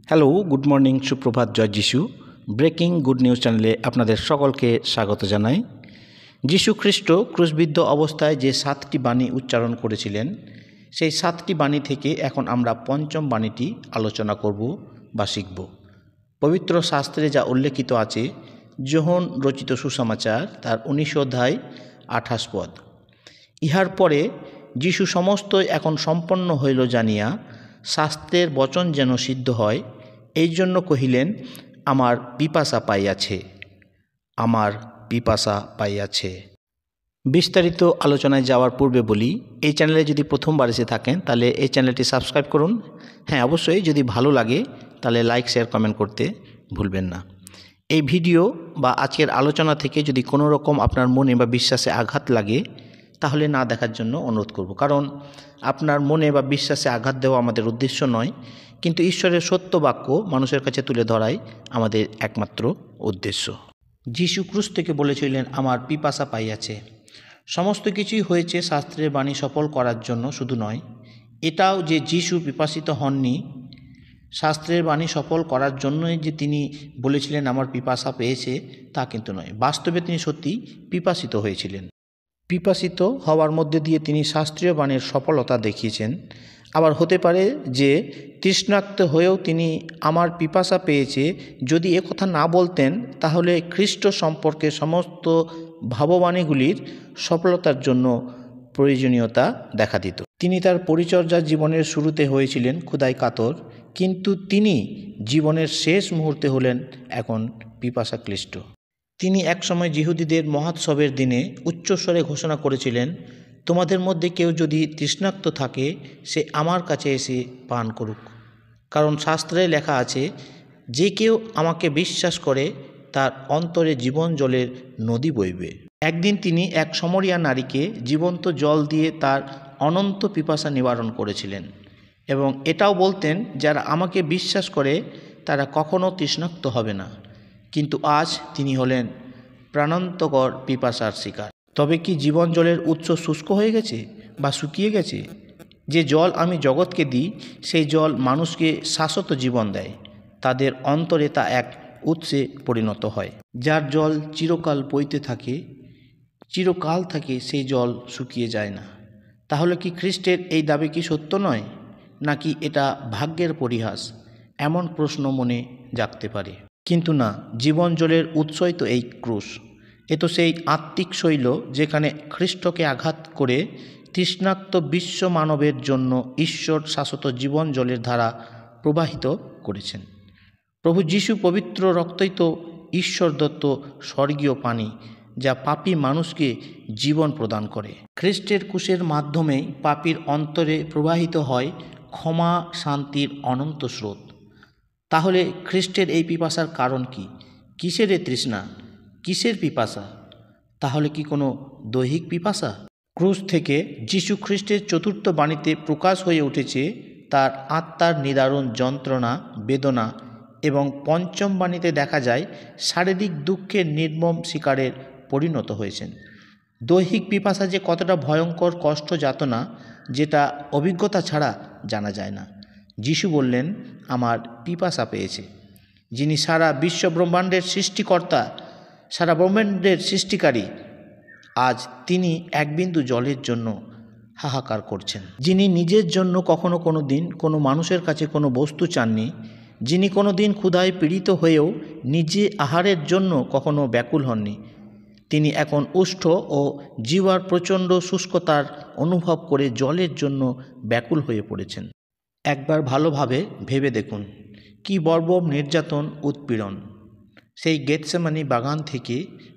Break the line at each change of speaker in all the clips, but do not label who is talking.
Hello, good morning, সুপ্রভাত, জয় যিশু। Breaking good news চ্যানেলে আপনাদের সকলকে স্বাগত জানাই। যিশু খ্রিস্ট ক্রুশবিদ্ধ অবস্থায় যে 7টি বাণী উচ্চারণ করেছিলেন, সেই 7টি বাণী থেকে এখন আমরা পঞ্চম বাণীটি আলোচনা করব বা শিখব। পবিত্র শাস্ত্রে যা উল্লেখিত আছে, যোহন রচিত সুসমাচার তার 19 অধ্যায় 28 পদ। ইহার পরে যিশু সমস্তই এখন সম্পন্ন হইল জানিয়া শাস্ত্রের বচন যেন সিদ্ধ হয়, এই জন্য কহিলেন, আমার পিপাসা পাইয়াছে, আমার পিপাসা পাইয়াছে। বিস্তারিত আলোচনায় যাওয়ার পূর্বে বলি, এই চ্যানেলে যদি প্রথমবার এসে থাকেন তাহলে এই চ্যানেলটি সাবস্ক্রাইব করুন। হ্যাঁ, অবশ্যই যদি ভালো লাগে তাহলে লাইক, শেয়ার, কমেন্ট করতে ভুলবেন না। এই ভিডিও বা আজকের আলোচনা থেকে যদি কোনো রকম আপনার মনে বা বিশ্বাসে আঘাত লাগে তাহলে না দেখার জন্য অনুরোধ করব, কারণ আপনার মনে বা বিশ্বাসে আঘাত দেওয়া আমাদের উদ্দেশ্য নয়, কিন্তু ঈশ্বরের সত্য বাক্য মানুষের কাছে তুলে ধরাই আমাদের একমাত্র উদ্দেশ্য। যিশু ক্রুশ থেকে বলেছিলেন, আমার পিপাসা পাইয়াছে। সমস্ত কিছুই হয়েছে শাস্ত্রের বাণী সফল করার জন্য, শুধু নয় এটাও যে যিশু পিপাসিত হননি শাস্ত্রের বাণী সফল করার জন্যই যে তিনি বলেছিলেন আমার পিপাসা পেয়েছে, তা কিন্তু নয়। বাস্তবে তিনি সত্যি পিপাসিত হয়েছিলেন। পিপাসিত হওয়ার মধ্যে দিয়ে তিনি শাস্ত্রীয় বাণীর সফলতা দেখিয়েছেন। আবার হতে পারে যে তৃষ্ণার্ত হয়েও তিনি আমার পিপাসা পেয়েছে যদি একথা না বলতেন, তাহলে খ্রিস্ট সম্পর্কে সমস্ত ভাববাণীগুলির সফলতার জন্য প্রয়োজনীয়তা দেখা দিত। তিনি তার পরিচর্যা জীবনের শুরুতে হয়েছিলেন ক্ষুধায় কাতর, কিন্তু তিনি জীবনের শেষ মুহূর্তে হলেন এখন পিপাসাক্লিষ্ট। তিনি একসময় যিহুদিদের মহোৎসবের দিনে উচ্চস্বরে ঘোষণা করেছিলেন, তোমাদের মধ্যে কেউ যদি তৃষ্ণার্ত থাকে সে আমার কাছে এসে পান করুক, কারণ শাস্ত্রে লেখা আছে, যে কেউ আমাকে বিশ্বাস করে তার অন্তরে জীবন জলের নদী বইবে। একদিন তিনি এক সমরিয়া নারীকে জীবন্ত জল দিয়ে তার অনন্ত পিপাসা নিবারণ করেছিলেন এবং এটাও বলতেন, যারা আমাকে বিশ্বাস করে তারা কখনো তৃষ্ণার্ত হবে না। কিন্তু আজ তিনি হলেন প্রাণান্তকর পিপাসার শিকার। তবে কি জীবন জলের উৎস শুষ্ক হয়ে গেছে বা শুকিয়ে গেছে? যে জল আমি জগৎকে দিই, সেই জল মানুষকে শাশ্বত জীবন দেয়। তাদের অন্তরে তা এক উৎসে পরিণত হয়। যার জল চিরকাল বইতে থাকে, চিরকাল থাকে, সেই জল শুকিয়ে যায় না। তাহলে কি খ্রিস্টের এই দাবি কি সত্য নয়, নাকি এটা ভাগ্যের পরিহাস? এমন প্রশ্ন মনে জাগতে পারে। কিন্তু না, জীবন জলের উৎসই তো এই ক্রুশ। এ তো সেই আত্মিক শৈল যেখানে খ্রিস্টকে আঘাত করে তৃষ্ণার্ত বিশ্ব মানবের জন্য ঈশ্বর শাশ্বত জীবন জলের ধারা প্রবাহিত করেছেন। প্রভু যিশু পবিত্র রক্তই তো ঈশ্বর দত্ত স্বর্গীয় পানি, যা পাপী মানুষকে জীবন প্রদান করে। খ্রিস্টের ক্রুশের মাধ্যমেই পাপীর অন্তরে প্রবাহিত হয় ক্ষমা, শান্তির অনন্ত স্রোত। তাহলে খ্রিস্টের এই পিপাসার কারণ কি? কিসের এ তৃষ্ণা? কিসের পিপাসা? তাহলে কি কোনো দৈহিক পিপাসা? ক্রুশ থেকে যিশু খ্রিস্টের চতুর্থ বাণীতে প্রকাশ হয়ে উঠেছে তার আত্মার নিদারুণ যন্ত্রণা, বেদনা, এবং পঞ্চম বাণীতে দেখা যায় শারীরিক দুঃখের নির্মম শিকারে পরিণত হয়েছেন। দৈহিক পিপাসা যে কতটা ভয়ঙ্কর কষ্ট যাতনা, যেটা অভিজ্ঞতা ছাড়া জানা যায় না। যিশু বললেন, আমার পিপাসা পেয়েছে। যিনি সারা বিশ্ব ব্রহ্মাণ্ডের সৃষ্টিকর্তা, সারা ব্রহ্মাণ্ডের সৃষ্টিকারী, আজ তিনি এক বিন্দু জলের জন্য হাহাকার করছেন। যিনি নিজের জন্য কখনো কোনো দিন কোনো মানুষের কাছে কোনো বস্তু চাননি, যিনি কোনো দিন ক্ষুধায় পীড়িত হয়েও নিজে আহারের জন্য কখনো ব্যাকুল হননি, তিনি এখন উষ্ঠ ও জিহ্বার প্রচণ্ড শুষ্কতার অনুভব করে জলের জন্য ব্যাকুল হয়ে পড়েছেন। একবার ভালোভাবে ভেবে দেখুন, কি বর্বর নির্যাতন, উৎপীড়ন। সেই গেতসেমানি বাগান থেকে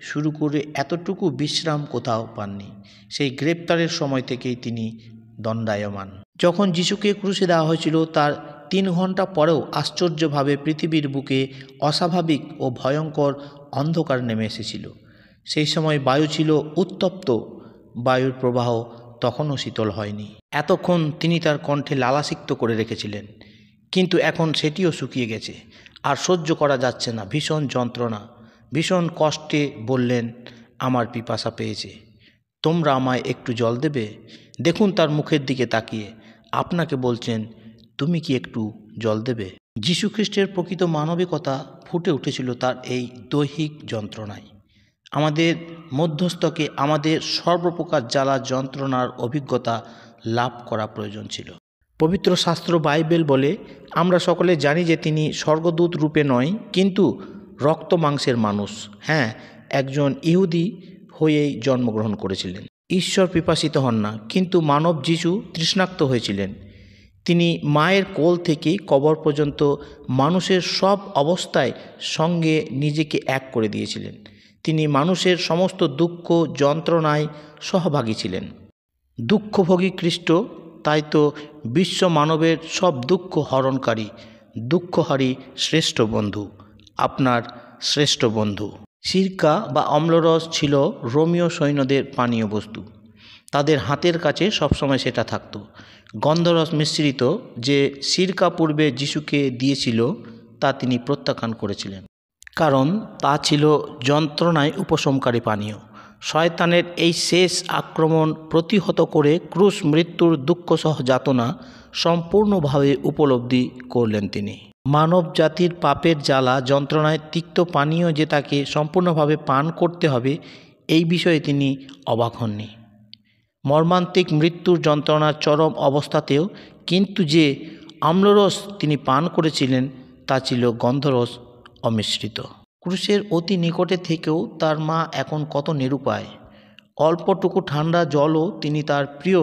শুরু করে এতটুকু বিশ্রাম কোথাও পাননি। সেই গ্রেপ্তারের সময় থেকেই তিনি দণ্ডায়মান। যখন যিশুকে ক্রুশে দেওয়া হয়েছিল তার 3 ঘন্টা পরেও আশ্চর্যভাবে পৃথিবীর বুকে অস্বাভাবিক ও ভয়ঙ্কর অন্ধকার নেমে এসেছিল। সেই সময় বায়ু ছিল উত্তপ্ত, বায়ুর প্রবাহ তখনও শীতল হয়নি। এতক্ষণ তিনি তার কণ্ঠে লালাসিক্ত করে রেখেছিলেন, কিন্তু এখন সেটিও শুকিয়ে গেছে। আর সহ্য করা যাচ্ছে না, ভীষণ যন্ত্রণা, ভীষণ কষ্টে বললেন, আমার পিপাসা পেয়েছে, তোমরা আমায় একটু জল দেবে? দেখুন তার মুখের দিকে তাকিয়ে, আপনাকে বলছেন, তুমি কি একটু জল দেবে? যীশুখ্রিস্টের প্রকৃত মানবিকতা ফুটে উঠেছিল তার এই দৈহিক যন্ত্রণায়। আমাদের মধ্যস্থকে আমাদের সর্বপ্রকার জ্বালা যন্ত্রণার অভিজ্ঞতা লাভ করা প্রয়োজন ছিল। পবিত্র শাস্ত্র বাইবেল বলে, আমরা সকলে জানি যে তিনি স্বর্গদূত রূপে নয়, কিন্তু রক্ত মাংসের মানুষ, হ্যাঁ, একজন ইহুদি হয়েই জন্মগ্রহণ করেছিলেন। ঈশ্বর পিপাসিত হন না, কিন্তু মানব যিশু তৃষ্ণাক্ত হয়েছিলেন। তিনি মায়ের কোল থেকে কবর পর্যন্ত মানুষের সব অবস্থায় সঙ্গে নিজেকে এক করে দিয়েছিলেন। তিনি মানুষের সমস্ত দুঃখ যন্ত্রণায় সহভাগী ছিলেন। দুঃখভোগী খ্রিস্ট তাই তো বিশ্ব মানবের সব দুঃখ হরণকারী, দুঃখহারী শ্রেষ্ঠ বন্ধু, আপনার শ্রেষ্ঠ বন্ধু। সিরকা বা অম্লরস ছিল রোমীয় সৈন্যদের পানীয় বস্তু। তাদের হাতের কাছে সবসময় সেটা থাকত। গন্ধরস মিশ্রিত যে সিরকা পূর্বে যিশুকে দিয়েছিল তা তিনি প্রত্যাখ্যান করেছিলেন, কারণ তা ছিল যন্ত্রণায় উপশমকারী পানীয়। শয়তানের এই শেষ আক্রমণ প্রতিহত করে ক্রুশ মৃত্যুর দুঃখসহ যাতনা সম্পূর্ণভাবে উপলব্ধি করলেন তিনি। মানব জাতির পাপের জ্বালা যন্ত্রণায় তিক্ত পানীয় যে তাকে সম্পূর্ণভাবে পান করতে হবে, এই বিষয়ে তিনি অবাক হননি। মর্মান্তিক মৃত্যুর যন্ত্রণার চরম অবস্থাতেও কিন্তু যে আম্লরস তিনি পান করেছিলেন তা ছিল গন্ধরস অমিশ্রিত। ক্রুশের অতি নিকটে থেকেও তার মা এখন কত নিরুপায়। অল্পটুকু ঠান্ডা জলও তিনি তার প্রিয়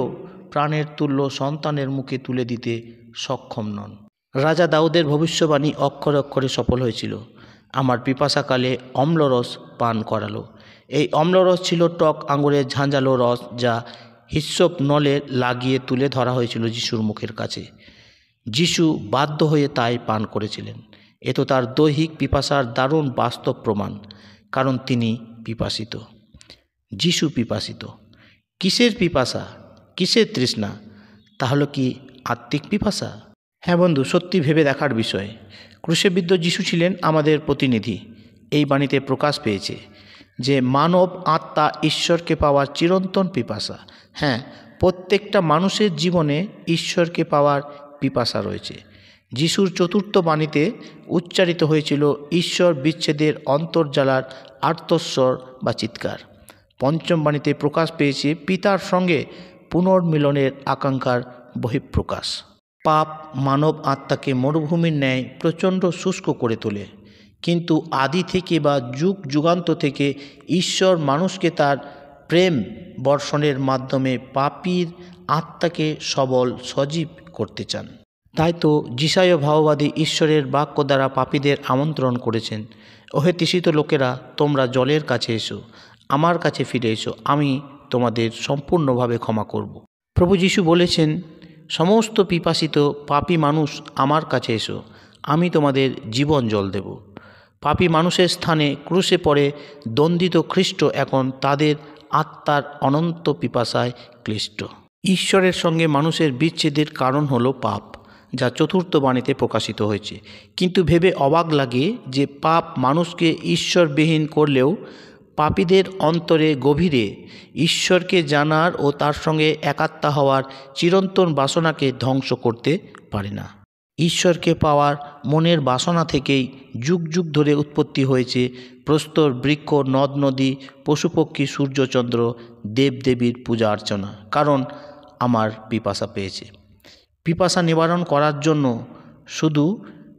প্রাণের তুল্য সন্তানের মুখে তুলে দিতে সক্ষম নন। রাজা দাউদের ভবিষ্যবাণী অক্ষরে অক্ষরে সফল হয়েছিল। আমার পিপাসাকালে অম্লরস পান করালো। এই অম্লরস ছিল টক আঙুরের ঝাঁঝালো রস, যা হিস্সোপ নলে লাগিয়ে তুলে ধরা হয়েছিল যিশুর মুখের কাছে। যিশু বাধ্য হয়ে তাই পান করেছিলেন। এ তো তার দৈহিক পিপাসার দারুণ বাস্তব প্রমাণ, কারণ তিনি পিপাসিত। যিশু পিপাসিত। কিসের পিপাসা, কিসের তৃষ্ণা? তাহলে কি আত্মিক পিপাসা? হ্যাঁ বন্ধু, সত্যি ভেবে দেখার বিষয়। ক্রুশবিদ্ধ যিশু ছিলেন আমাদের প্রতিনিধি। এই বাণীতে প্রকাশ পেয়েছে যে মানব আত্মা ঈশ্বরকে পাওয়ার চিরন্তন পিপাসা। হ্যাঁ, প্রত্যেকটা মানুষের জীবনে ঈশ্বরকে পাওয়ার পিপাসা রয়েছে। যিশুর চতুর্থ বাণীতে উচ্চারিত হয়েছিল ঈশ্বর বিচ্ছেদের অন্তর্জালার আর্তস্বর বা চিৎকার। পঞ্চম বাণীতে প্রকাশ পেয়েছে পিতার সঙ্গে পুনর্মিলনের আকাঙ্ক্ষার বহিঃপ্রকাশ। পাপ মানব আত্মাকে মরুভূমির ন্যায় প্রচণ্ড শুষ্ক করে তোলে, কিন্তু আদি থেকে বা যুগ যুগান্ত থেকে ঈশ্বর মানুষকে তার প্রেম বর্ষণের মাধ্যমে পাপীর আত্মাকে সবল সজীব করতে চান। তাই তো যিশায় ভাববাদী ঈশ্বরের বাক্য দ্বারা পাপীদের আমন্ত্রণ করেছেন, ওহে তৃষিত লোকেরা, তোমরা জলের কাছে এসো, আমার কাছে ফিরে এসো, আমি তোমাদের সম্পূর্ণভাবে ক্ষমা করব। প্রভু যিশু বলেছেন, সমস্ত পিপাসিত পাপী মানুষ আমার কাছে এসো, আমি তোমাদের জীবন জল দেব। পাপী মানুষের স্থানে ক্রুশে পড়ে দণ্ডিত খ্রিস্ট এখন তাদের আত্মার অনন্ত পিপাসায় ক্লিষ্ট। ঈশ্বরের সঙ্গে মানুষের বিচ্ছেদের কারণ হলো পাপ, যা চতুর্থ বাণীতে প্রকাশিত হয়েছে। কিন্তু ভেবে অবাক লাগে যে পাপ মানুষকে ঈশ্বরবিহীন করলেও পাপীদের অন্তরে গভীরে ঈশ্বরকে জানার ও তার সঙ্গে একাত্মা হওয়ার চিরন্তন বাসনাকে ধ্বংস করতে পারে না। ঈশ্বরকে পাওয়ার মনের বাসনা থেকেই যুগ যুগ ধরে উৎপত্তি হয়েছে প্রস্তর, বৃক্ষ, নদ নদী, পশুপক্ষী, সূর্যচন্দ্র, দেবদেবীর পূজা অর্চনা। কারণ আমার পিপাসা পেয়েছে। পিপাসা নিবারণ করার জন্য শুধু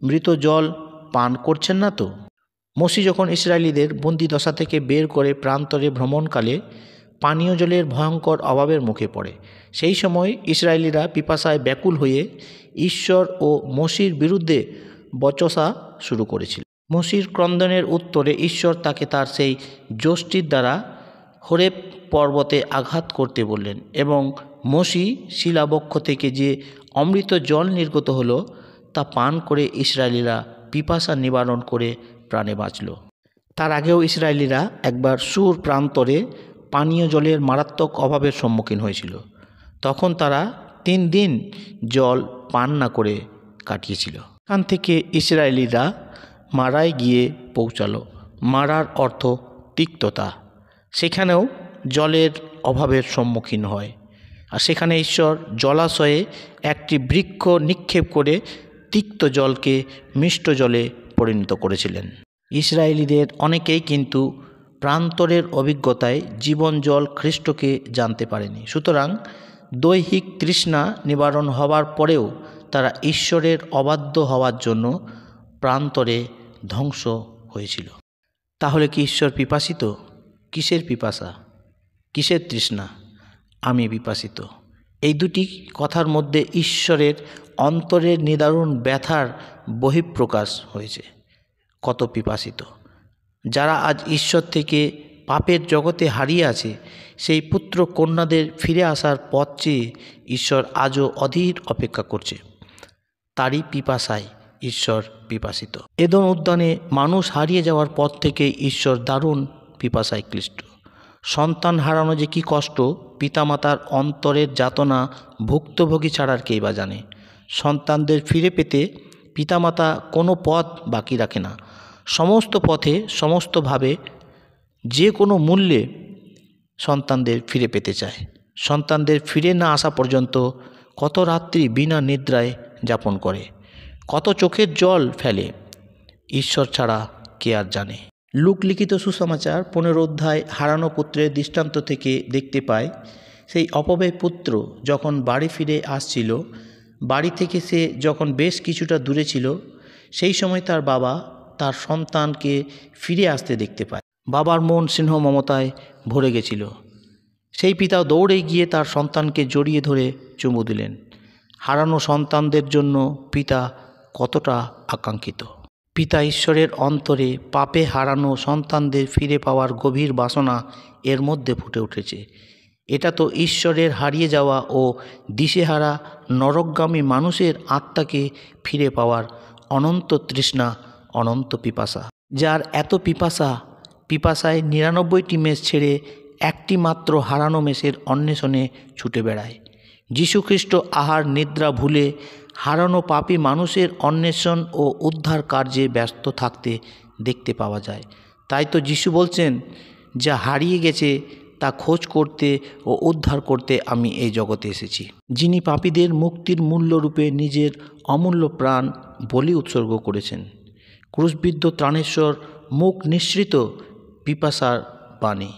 মৃত জল পান করছেন না তো। মসি যখন ইসরায়েলিদের বন্দিদশা থেকে বের করে প্রান্তরে ভ্রমণকালে পানীয় জলের ভয়ঙ্কর অভাবের মুখে পড়ে, সেই সময় ইসরায়েলিরা পিপাসায় ব্যাকুল হয়ে ঈশ্বর ও মসির বিরুদ্ধে বচসা শুরু করেছিল। মসির ক্রন্দনের উত্তরে ঈশ্বর তাকে তার সেই যষ্টির দ্বারা হোরেব পর্বতে আঘাত করতে বললেন, এবং মসি শিলাবক্ষ থেকে যে অমৃত জল নির্গত হলো তা পান করে ইসরায়েলিরা পিপাসা নিবারণ করে প্রাণে বাঁচল। তার আগেও ইসরায়েলিরা একবার সুর প্রান্তরে পানীয় জলের মারাত্মক অভাবের সম্মুখীন হয়েছিল। তখন তারা 3 দিন জল পান না করে কাটিয়েছিল। এখান থেকে ইসরায়েলিরা মারায় গিয়ে পৌঁছালো। মারার অর্থ তিক্ততা। সেখানেও জলের অভাবের সম্মুখীন হয়, আর সেখানে ঈশ্বর জলাশয়ে একটি বৃক্ষ নিক্ষেপ করে তিক্ত জলকে মিষ্ট জলে পরিণত করেছিলেন। ইসরায়েলিদের অনেকেই কিন্তু প্রান্তরের অভিজ্ঞতায় জীবন জল খ্রিস্টকে জানতে পারেনি। সুতরাং দৈহিক তৃষ্ণা নিবারণ হওয়ার পরেও তারা ঈশ্বরের অবাধ্য হওয়ার জন্য প্রান্তরে ধ্বংস হয়েছিল। তাহলে কি ঈশ্বর পিপাসিত? কিসের পিপাসা, কিসের তৃষ্ণা? আমি পিপাসিত। এই দুটি কথার মধ্যে ঈশ্বরের অন্তরের নিদারুণ ব্যথার বহিঃপ্রকাশ হয়েছে। কত পিপাসিত! যারা আজ ঈশ্বর থেকে পাপের জগতে হারিয়ে আছে, সেই পুত্র কন্যাদের ফিরে আসার পথ চেয়ে ঈশ্বর আজও অধীর অপেক্ষা করছে। তারই পিপাসায় ঈশ্বর পিপাসিত। এদেন উদ্যানে মানুষ হারিয়ে যাওয়ার পর থেকে ঈশ্বর দারুণ পিপাসায় ক্লিষ্ট। সন্তান হারানো যে কী কষ্ট, পিতামাতার অন্তরের যাতনা ভুক্তভোগী ছাড়ার কেই বা জানে। সন্তানদের ফিরে পেতে পিতামাতা কোনো পথ বাকি রাখে না। সমস্ত পথে, সমস্তভাবে, যে কোনো মূল্যে সন্তানদের ফিরে পেতে চায়। সন্তানদের ফিরে না আসা পর্যন্ত কত রাত্রি বিনা নিদ্রায় যাপন করে, কত চোখের জল ফেলে, ঈশ্বর ছাড়া কে আর জানে। লুক লিখিত সুসমাচার 15 অধ্যায় হারানো পুত্রের দৃষ্টান্ত থেকে দেখতে পায়, সেই অপব্যয় পুত্র যখন বাড়ি ফিরে আসছিল, বাড়ি থেকে সে যখন বেশ কিছুটা দূরে ছিল, সেই সময় তার বাবা তার সন্তানকে ফিরে আসতে দেখতে পায়। বাবার মন স্নেহ মমতায় ভরে গেছিল। সেই পিতা দৌড়ে গিয়ে তার সন্তানকে জড়িয়ে ধরে চুমু দিলেন। হারানো সন্তানদের জন্য পিতা কতটা আকাঙ্ক্ষিত। পিতা ঈশ্বরের অন্তরে পাপে হারানো সন্তানদের ফিরে পাওয়ার গভীর বাসনা এর মধ্যে ফুটে উঠেছে। এটা তো ঈশ্বরের হারিয়ে যাওয়া ও দিশেহারা নরকগামী মানুষের আত্মাকে ফিরে পাওয়ার অনন্ত তৃষ্ণা, অনন্ত পিপাসা। যার এত পিপাসায় 99টি মেষ ছেড়ে একটি মাত্র হারানো মেষের অন্বেষণে ছুটে বেড়ায়। যীশুখ্রিস্ট আহার নিদ্রা ভুলে হারানো পাপী মানুষের অন্বেষণ ও উদ্ধার কার্যে ব্যস্ত থাকতে দেখতে পাওয়া যায়। তাই তো যীশু বলছেন, যা হারিয়ে গেছে তা খোঁজ করতে ও উদ্ধার করতে আমি এই জগতে এসেছি। যিনি পাপীদের মুক্তির মূল্যরূপে নিজের অমূল্য প্রাণ বলি উৎসর্গ করেছেন। ক্রুশবিদ্ধ ত্রাণেশ্বর মুখ নিঃসৃত পিপাসার বাণী,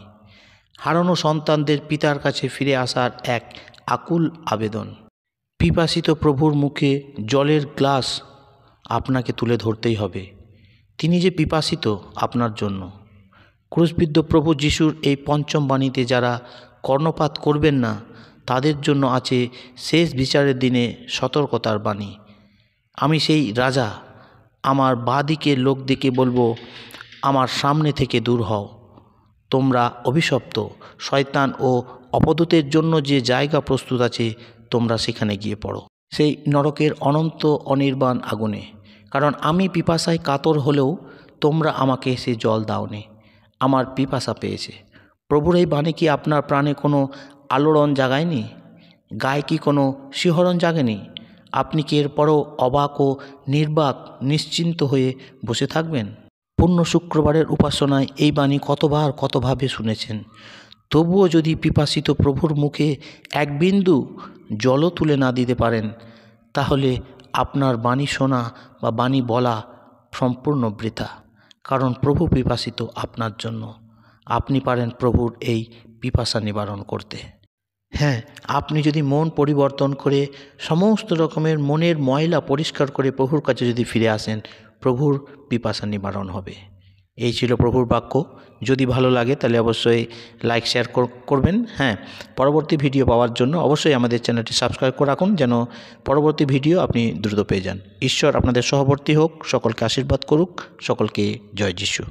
হারানো সন্তানদের পিতার কাছে ফিরে আসার এক আকুল আবেদন। পিপাসিত প্রভুর মুখে জলের গ্লাস আপনাকে তুলে ধরতেই হবে। তিনি যে পিপাসিত আপনার জন্য। ক্রুশবিদ্ধ প্রভু যিশুর এই পঞ্চম বাণীতে যারা কর্ণপাত করবেন না, তাদের জন্য আছে শেষ বিচারের দিনে সতর্কতার বাণী। আমি সেই রাজা, আমার বাঁদিকে লোক দিকে বলবো, আমার সামনে থেকে দূর হও, তোমরা অভিশপ্ত। শয়তান ও অপদূতের জন্য যে জায়গা প্রস্তুত আছে, তোমরা সেখানে গিয়ে পড়ো, সেই নরকের অনন্ত অনির্বাণ আগুনে। কারণ আমি পিপাসায় কাতর হলেও তোমরা আমাকে সে জল দাওনি। আমার পিপাসা পেয়েছে। প্রভুর এই বাণী কি আপনার প্রাণে কোনো আলোড়ন জাগায়নি? গায়ে কি কোনো শিহরণ জাগেনি? আপনি কি এরপরও অবাক ও নির্বাক নিশ্চিন্ত হয়ে বসে থাকবেন? পূর্ণ শুক্রবারের উপাসনায় এই বাণী কতভাবে শুনেছেন। তবুও যদি পিপাসিত প্রভুর মুখে এক বিন্দু জলও তুলে না দিতে পারেন, তাহলে আপনার বাণী শোনা বা বাণী বলা সম্পূর্ণ বৃথা। কারণ প্রভু পিপাসিত আপনার জন্য। আপনি পারেন প্রভুর এই পিপাসা নিবারণ করতে। হ্যাঁ, আপনি যদি মন পরিবর্তন করে সমস্ত রকমের মনের ময়লা পরিষ্কার করে প্রভুর কাছে যদি ফিরে আসেন, প্রভুর পিপাসা নিবারণ হবে। এই ছিল প্রভুর বাক্য। যদি ভালো লাগে তাহলে অবশ্যই লাইক শেয়ার করবেন। হ্যাঁ, পরবর্তী ভিডিও পাওয়ার জন্য অবশ্যই আমাদের চ্যানেলটি সাবস্ক্রাইব করে রাখুন, যেন পরবর্তী ভিডিও আপনি দ্রুত পেয়ে যান। ঈশ্বর আপনাদের সহবর্তী হোক, সকলকে আশীর্বাদ করুক। সকলকে জয় যিশু।